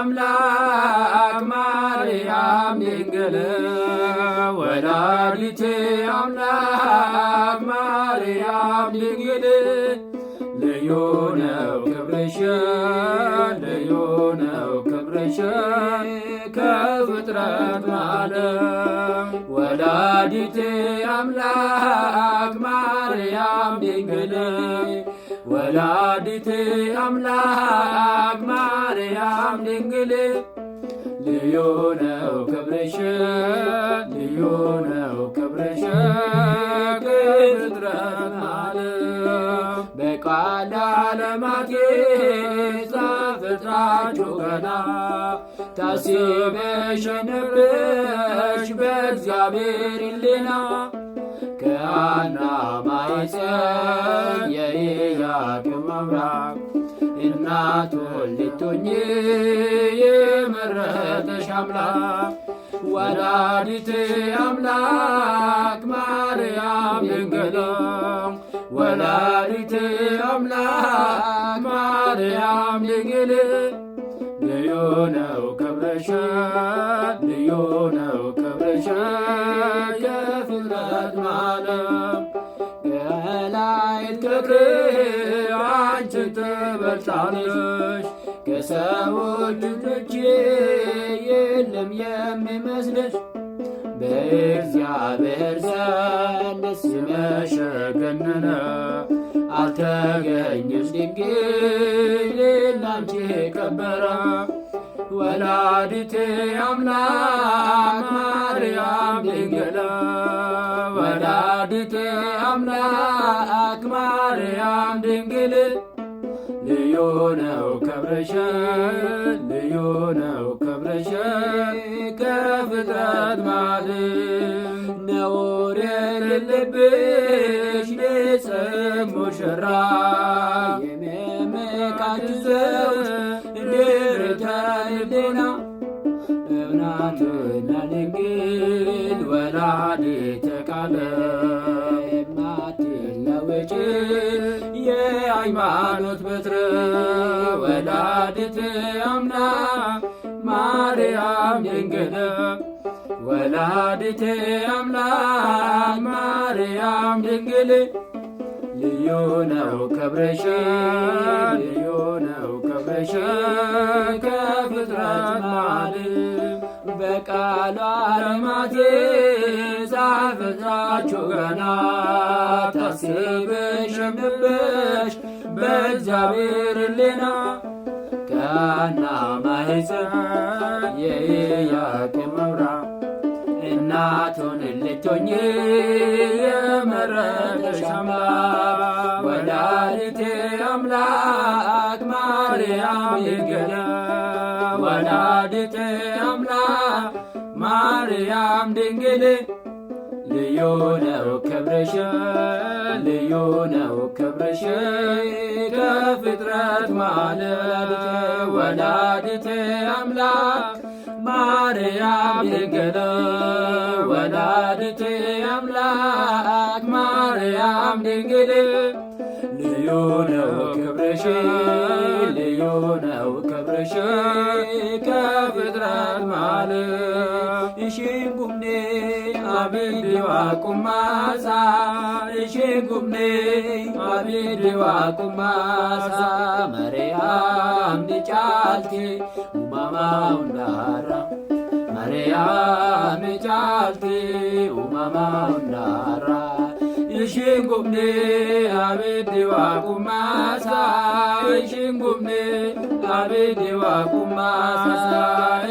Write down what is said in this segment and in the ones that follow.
አምላክ ማርያም ድንግል ወላዲተ አምላክ ማርያም ድንግል ልዩ ነው ክብርሽ ልዩ ነው ክብርሽ ከፍጥረት ዓለም ወላዲተ አምላክ ማርያም ድንግል ወላዲተ አምላክ ማርያም ድንግል ልዩ ነው ክብርሽ ልዩ ነው ክብርሽ ከፍጥረት ዓለም በቃል ዓለማት ዘፍጥረታችሁ ገና ታስበሽ ነበርሽ በእግዚአብሔር ሕሊና ከሐና ማኅፀን የኢያቄም አምላክ እናቱን ልትሆኚ የመረጠሽ አምላክ ወላዲተ አምላክ ማርያም ድንግል ወላዲተ አምላክ ማርያም ድንግል ልዩ ነው ክብርሽ ልዩ ነው ክብርሽ ከፍጥረት ዓለም ከመላእክት ክብር አንቺ ትበልጫለሽ ከሰዎች ልጆች የለም የሚመስልሽ በእግዚአብሔር ዘንድ ስምሽ ገነነ አልተገኘም ድንግል ላንቺ ከበረ ወላዲተ አምላክ ማርያም ድንግል ወላዲተ አምላክ ማርያም ድንግል ልዩ ነው ክብርሽ ልዩ ነው ክብርሽ ከፍጥረት ዓለም ነውር የሌለብሽ ንጽሕት ሙሽራ የሚመካች ዘውድ ድርተ ልቡና እምናትና ድንግል ወላዲተ ቃል የማትለወጪ የሃይማኖት በትር ወላዲተ አምላክ ማርያም ድንግል ወላዲተ አምላክ ማርያም ድንግል ልዩ ነው ክብርሽ ልዩ ነው ክብርሽ ከፍጥረት ዓለም በቃሉ ዓለማት ዘፍጥረታችሁ ገና ታስበሽ ነበርሽ በእግዚአብሔር ሕሊና ከሐና ማኅፀን የኢያቄም አምላክ እናቱን ልትሆኚ የመረጠሽ አምላክ ወላዲተ አምላክ ማርያም ድንግል ወላዲተ አምላክ ማርያም ድንግል ልዩ ነው ክብርሽ ልዩ ነው ክብርሽ ከፍጥረት ዓለም ወላዲተ አምላክ ማርያም ድንግል ወላዲተ አምላክ ማርያም ድንግል ልዩ ነው ክብርሽ ልዩ ነው ክብርሽ ከፍጥረት ዓለም ኢሽንጉምኔ አቢዲዋ ቁማሳ ኢሽንጉምኔ አቢዲዋ ቁማሳ ማርያም ዲጫልቲ ኡማማ ሁንዳራ ማርያም ዲጫልቲ ኡማማ ሁንዳራ ኢሽንጉምኔ አቢዲዋ ቁማሳ ኢሽንጉምኔ አቢዲዋ ቁማሳ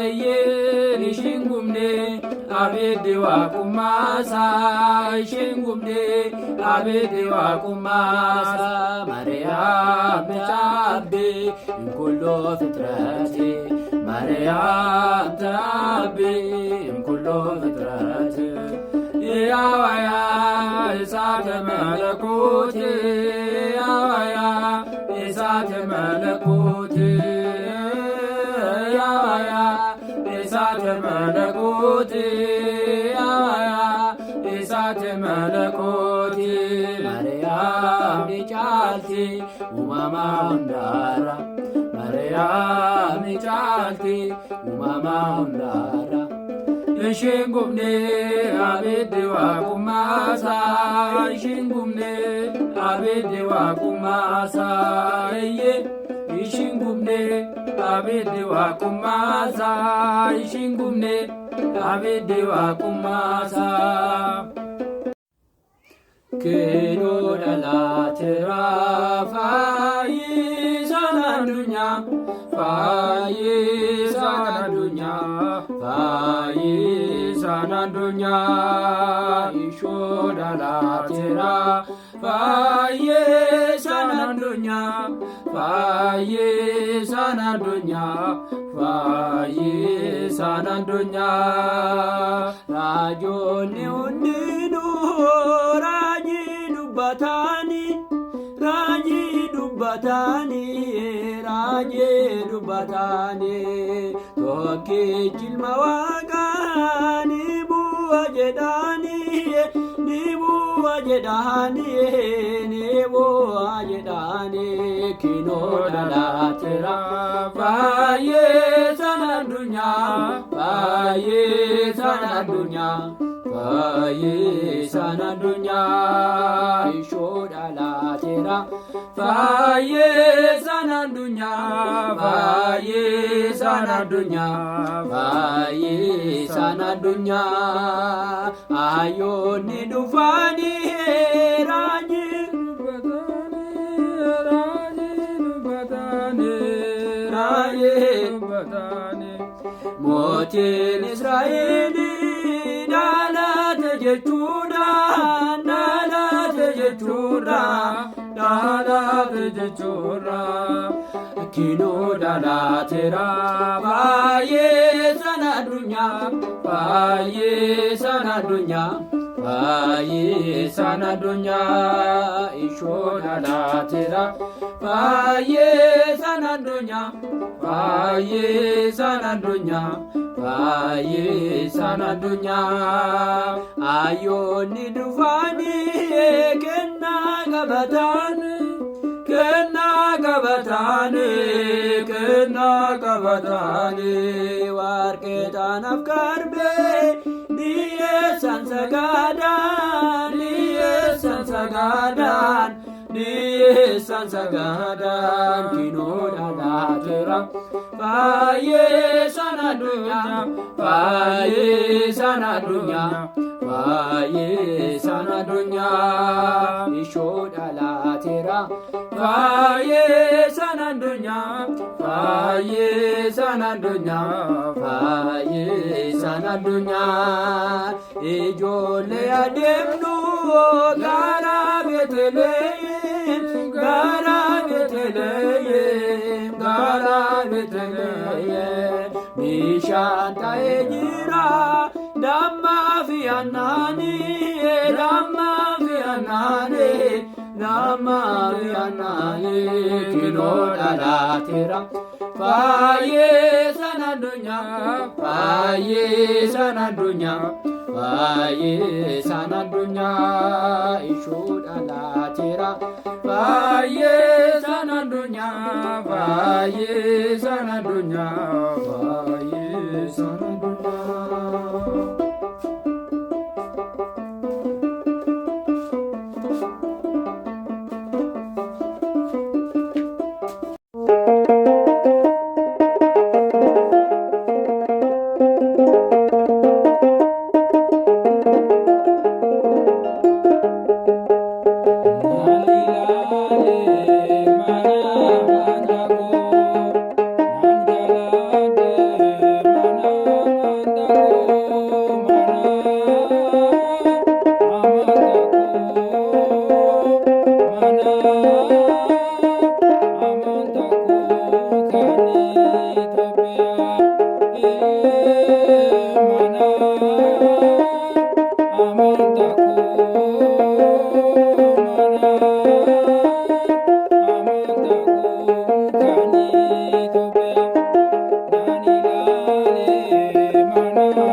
እየን ኢሽንጉምኔ አቢዲዋ ቁማሳ ኢሽንጉምኔ አቢዲዋ ቁማሳ ማርያም ጫቤ እምኩሎ ፍጥረቴ ማርያም ጫቤ እምኩሎ ፍጥረቴ ያዋያ እሳተ መለኮት ያዋያ እሳተ መለኮት ያዋያ እሳተ መለኮት ያዋያ እሳተ መለኮት ማርያም ዲጫልቲ ኡማማ ሁንዳራ Maariyaami caalti uumamaa hundaarra. Ishiin gubnee abiddi waaqummaa ishiin gubnee abiddi waaqummaa iyyee ishiin gubnee abiddi waaqummaa ishiin gubnee abiddi waaqummaa. Keenoo dhalaateeraa fayyisaan addunyaa fayyisaan addunyaa fayyisaan addunyaa ishoo dhalaateeraa fayyisaan addunyaa fayyisaan addunyaa fayyisaan addunyaa raajoonni hundinuu raajii dubbatanii tokkichi ilma waaqaa ni bu'a jedhanii kinoo dhalaateera fayyisaan addunyaa fayyisaan addunyaa fayyisaan addunyaa ishoo dhalaateera fayyisaan addunyaa fayyisaan addunyaa fayyisaan addunyaa ayyoonni dhufanii raajii dubbatanii mootiin Israa'elii dhalate jechuudha kinoo dhalaateera fayyisaan addunyaa fayyisaan addunyaa fayyisaan addunyaa ishoo dhalaateera fayyisaan addunyaa fayyisaan addunyaa fayyisaan addunyaa ayyoonni dhufanii kennaa qabatanii warqeedhaanaaf karbee dhiyeessan sagaadaan kinoo dhalaateera fayyisaan addunyaa fayyisaan addunyaa fayyisaan addunyaa ishoo dhalaateera fayyisaan addunyaa fayyisaan addunyaa fayyisaan addunyaa ijoollee adeemnu gara Beetlehem bishaan ta'ee jira dammaa fi aannaanii kinoo dhalaateera fayyisaan addunyaa fayyisaan addunyaa fayyisaan addunyaa ishoo dhalaateera fayyisaan addunyaa fayyisaan addunyaa fayyisaan addunyaa. Mana